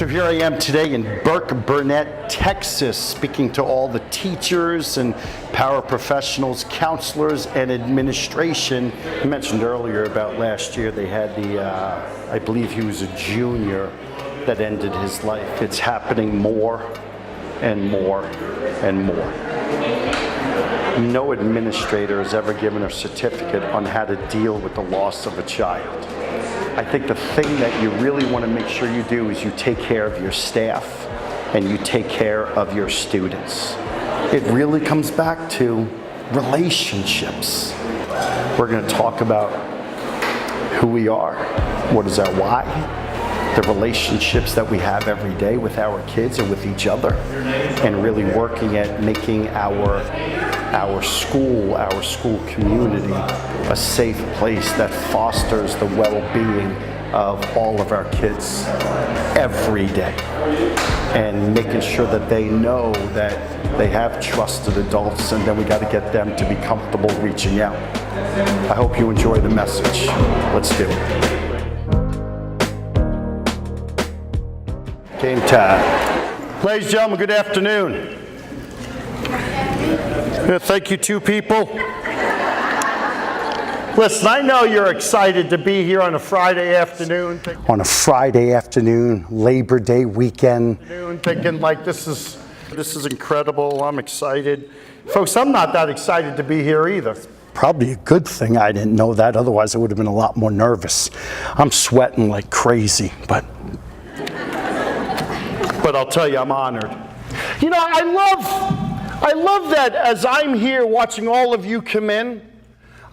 So here I am today in Burkburnett, Texas, speaking to all the teachers and paraprofessionals, counselors, and administration. I mentioned earlier about last year they had I believe he was a junior that ended his life. It's happening more and more and more. No administrator has ever given a certificate on how to deal with the loss of a child. I think the thing that you really want to make sure you do is you take care of your staff and you take care of your students. It really comes back to relationships. We're going to talk about who we are, what is our why, the relationships that we have every day with our kids and with each other, and really working at making our school community a safe place that fosters the well-being of all of our kids every day, and making sure that they know that they have trusted adults, and then we got to get them to be comfortable reaching out. I hope you enjoy the message. Let's do it. Game time. Ladies and gentlemen, good afternoon. Thank you, two people. Listen, I know you're excited to be here on a Friday afternoon. On a Friday afternoon, Labor Day weekend. Thinking like this is incredible. I'm excited. Folks, I'm not that excited to be here either. Probably a good thing I didn't know that, otherwise I would have been a lot more nervous. I'm sweating like crazy, but I'll tell you, I'm honored. You know, I love that as I'm here watching all of you come in,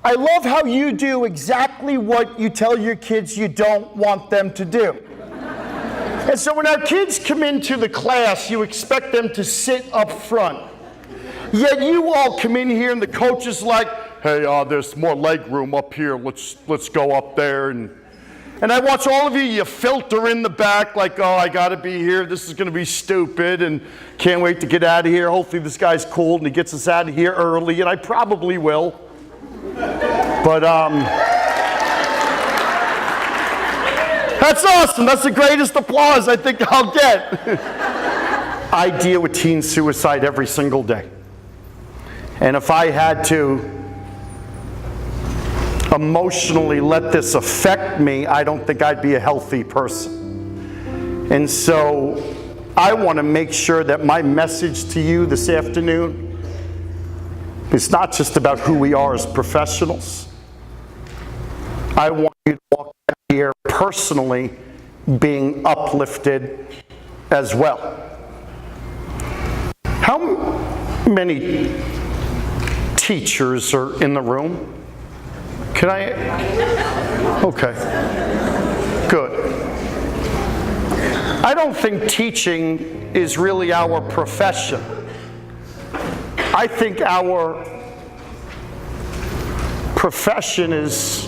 I love how you do exactly what you tell your kids you don't want them to do. And so when our kids come into the class, you expect them to sit up front. Yet you all come in here and the coach is like, hey, there's more leg room up here. Let's go up there. And I watch all of you filter in the back like, oh, I got to be here. This is going to be stupid and can't wait to get out of here. Hopefully this guy's cold and he gets us out of here early, and I probably will. But that's awesome. That's the greatest applause I think I'll get. I deal with teen suicide every single day. And if I had to emotionally let this affect me, I don't think I'd be a healthy person. And so I want to make sure that my message to you this afternoon is not just about who we are as professionals. I want you to walk out here personally being uplifted as well. How many teachers are in the room? Can I? Okay. Good. I don't think teaching is really our profession. I think our profession is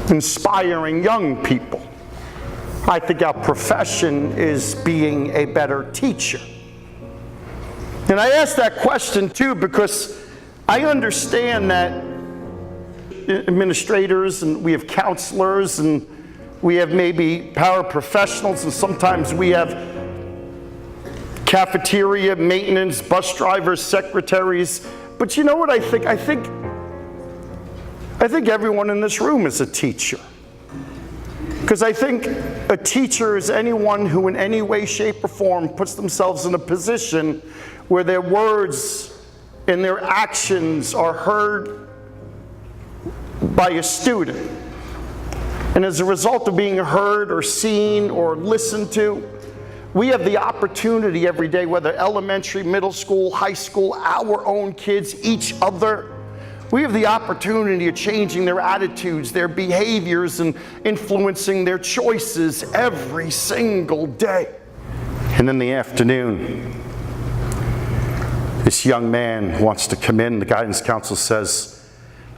inspiring young people. I think our profession is being a better teacher. And I ask that question too because I understand that administrators and we have counselors and we have maybe paraprofessionals, and sometimes we have cafeteria, maintenance, bus drivers, secretaries. But you know what I think? I think everyone in this room is a teacher. Because I think a teacher is anyone who in any way, shape, or form puts themselves in a position where their words and their actions are heard by a student. And as a result of being heard or seen or listened to, we have the opportunity every day, whether elementary, middle school, high school, our own kids, each other, we have the opportunity of changing their attitudes, their behaviors, and influencing their choices every single day. And in the afternoon, this young man wants to come in. The guidance counselor says,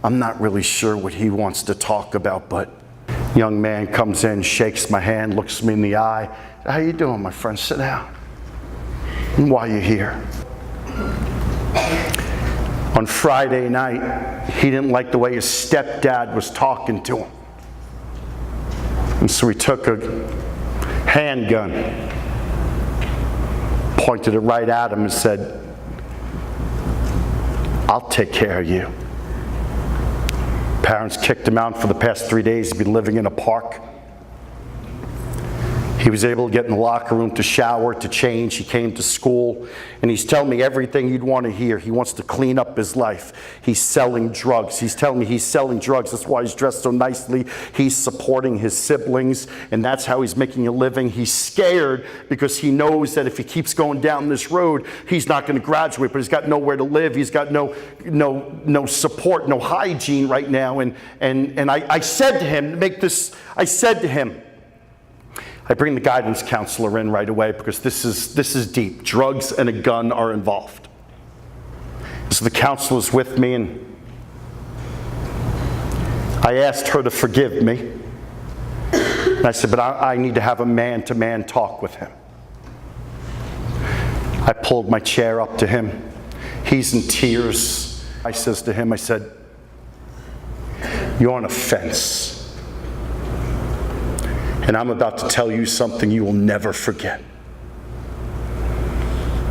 I'm not really sure what he wants to talk about, but young man comes in, shakes my hand, looks me in the eye. How you doing, my friend? Sit down. And why are you here? On Friday night, he didn't like the way his stepdad was talking to him. And so he took a handgun, pointed it right at him and said, "I'll take care of you." Parents kicked him out. For the past 3 days, he'd been living in a park. He was able to get in the locker room to shower, to change. He came to school, and he's telling me everything you'd want to hear. He wants to clean up his life. He's selling drugs. He's telling me he's selling drugs. That's why he's dressed so nicely. He's supporting his siblings, and that's how he's making a living. He's scared because he knows that if he keeps going down this road, he's not going to graduate, but he's got nowhere to live. He's got no support, no hygiene right now. And I said to him, I bring the guidance counselor in right away because this is deep. Drugs and a gun are involved. So the counselor's with me, and I asked her to forgive me. And I said, but I need to have a man-to-man talk with him. I pulled my chair up to him. He's in tears. I says to him, I said, "You're on a fence. And I'm about to tell you something you will never forget."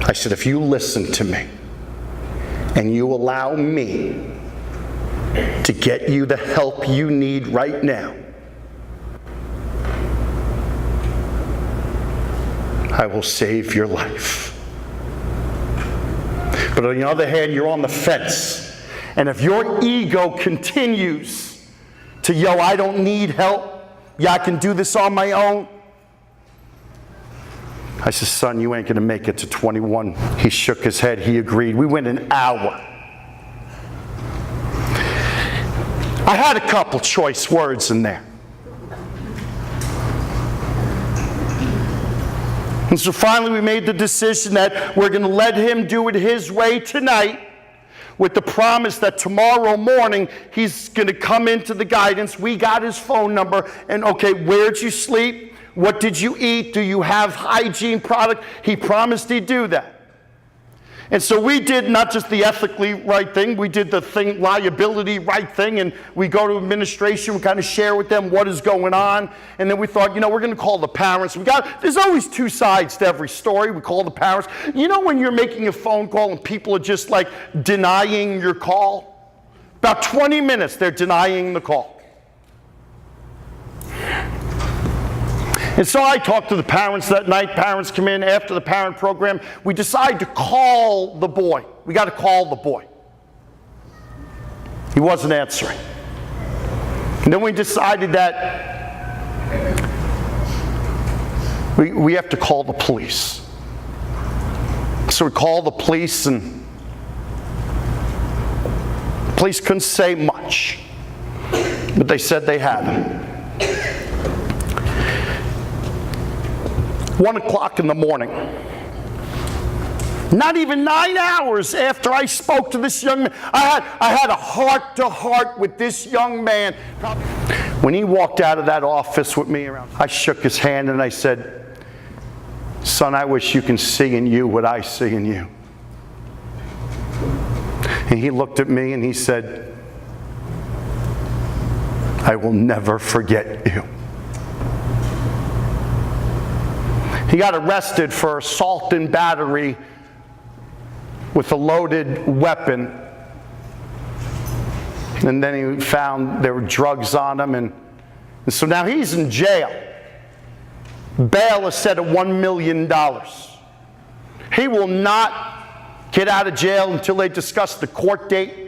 I said, "If you listen to me and you allow me to get you the help you need right now, I will save your life. But on the other hand, you're on the fence. And if your ego continues to yell, 'I don't need help. Yeah, I can do this on my own,' I said, 'Son, you ain't going to make it to 21. He shook his head. He agreed. We went an hour. I had a couple choice words in there. And so finally we made the decision that we're going to let him do it his way tonight, with the promise that tomorrow morning he's going to come into the guidance. We got his phone number, and okay, where'd you sleep? What did you eat? Do you have hygiene product? He promised he'd do that. And so we did not just the ethically right thing, we did the liability right thing, and we go to administration, we kind of share with them what is going on, and then we thought, we're going to call the parents. There's always two sides to every story. We call the parents. When you're making a phone call and people are just like denying your call? About 20 minutes, they're denying the call. And so I talked to the parents that night. Parents come in after the parent program. We decide to call the boy. We got to call the boy. He wasn't answering. And then we decided that we have to call the police. So we called the police, and the police couldn't say much, but they said they had him. 1 o'clock in the morning, not even 9 hours after I spoke to this young man, I had a heart-to-heart with this young man. When he walked out of that office with me, I shook his hand and I said, "Son, I wish you can see in you what I see in you." And he looked at me and he said, "I will never forget you." He got arrested for assault and battery with a loaded weapon. And then he found there were drugs on him. And so now he's in jail. Bail is set at $1 million. He will not get out of jail until they discuss the court date.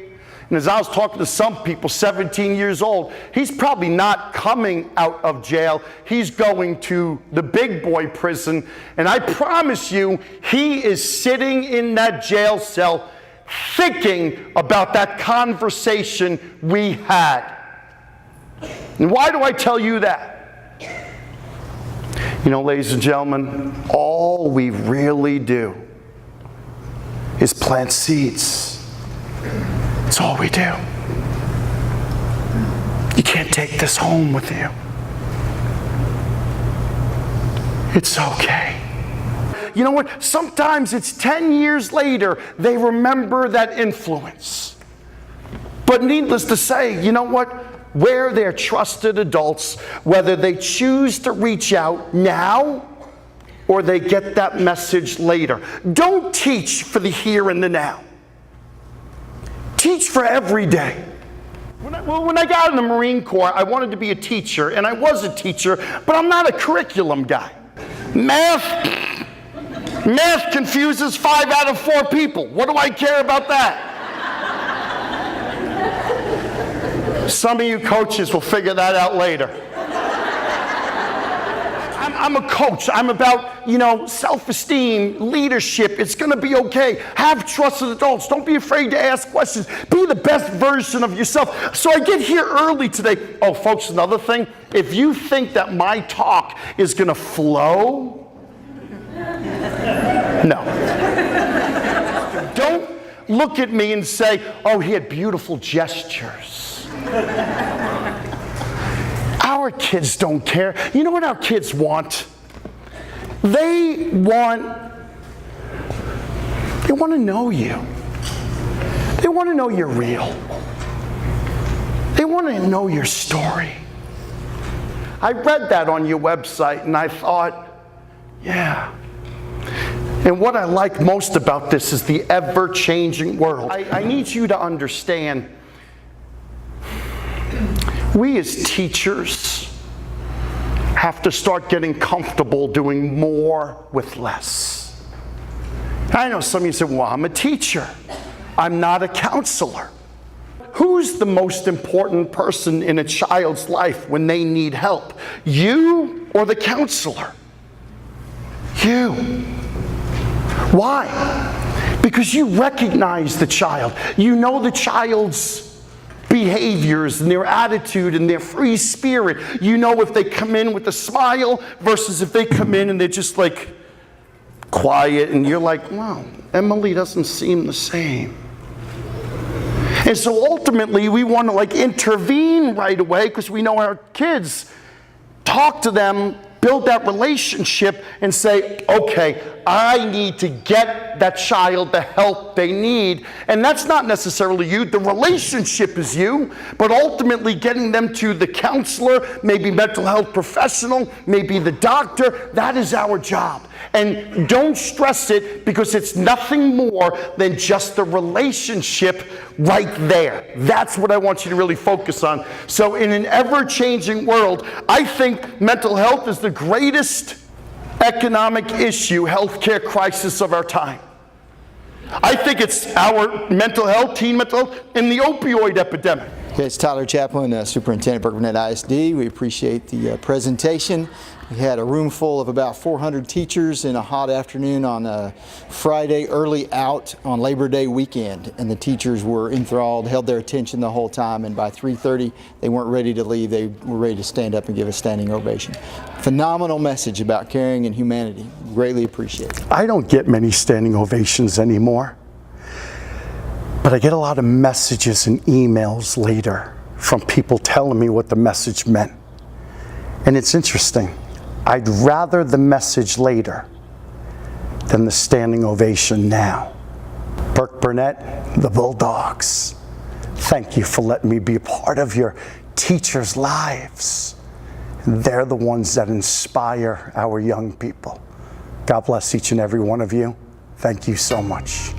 And as I was talking to some people, 17 years old, he's probably not coming out of jail. He's going to the big boy prison. And I promise you, he is sitting in that jail cell thinking about that conversation we had. And why do I tell you that? Ladies and gentlemen, all we really do is plant seeds. That's all we do. You can't take this home with you. It's okay. You know what? Sometimes it's 10 years later they remember that influence. But needless to say, you know what? where they're trusted adults, whether they choose to reach out now or they get that message later. Don't teach for the here and the now. Teach for every day. When I got in the Marine Corps, I wanted to be a teacher, and I was a teacher, but I'm not a curriculum guy. Math confuses 5 out of 4 people. What do I care about that? Some of you coaches will figure that out later. I'm a coach. I'm about, self-esteem, leadership. It's going to be okay. Have trusted adults. Don't be afraid to ask questions. Be the best version of yourself. So I get here early today. Oh, folks, another thing. If you think that my talk is going to flow, no. Don't look at me and say, oh, he had beautiful gestures. Our kids don't care. You know what our kids want? They want to know you. They want to know you're real. They want to know your story. I read that on your website and I thought, yeah. And what I like most about this is the ever-changing world. I need you to understand, we as teachers have to start getting comfortable doing more with less. I know some of you say, well, I'm a teacher. I'm not a counselor. Who's the most important person in a child's life when they need help? You or the counselor? You. Why? Because you recognize the child. You know the child's behaviors and their attitude and their free spirit. You know if they come in with a smile versus if they come in and they're just like quiet and you're like, wow, Emily doesn't seem the same. And so ultimately we want to intervene right away because we know our kids. Talk to them, build that relationship and say, okay, I need to get that child the help they need. And that's not necessarily you. The relationship is you, but ultimately getting them to the counselor, maybe mental health professional, maybe the doctor, that is our job. And don't stress it because it's nothing more than just the relationship right there. That's what I want you to really focus on. So in an ever-changing world, I think mental health is the greatest economic issue, healthcare crisis of our time. I think it's our mental health, teen mental health, and the opioid epidemic. Okay, it's Tyler Chaplin, Superintendent Burkburnett ISD. We appreciate the presentation. We had a room full of about 400 teachers in a hot afternoon on a Friday, early out on Labor Day weekend, and the teachers were enthralled, held their attention the whole time, and by 3:30 they weren't ready to leave. They were ready to stand up and give a standing ovation. Phenomenal message about caring and humanity. Greatly appreciate it. I don't get many standing ovations anymore, but I get a lot of messages and emails later from people telling me what the message meant. And it's interesting. I'd rather the message later than the standing ovation now. Burkburnett, the Bulldogs, thank you for letting me be a part of your teachers' lives. They're the ones that inspire our young people. God bless each and every one of you. Thank you so much.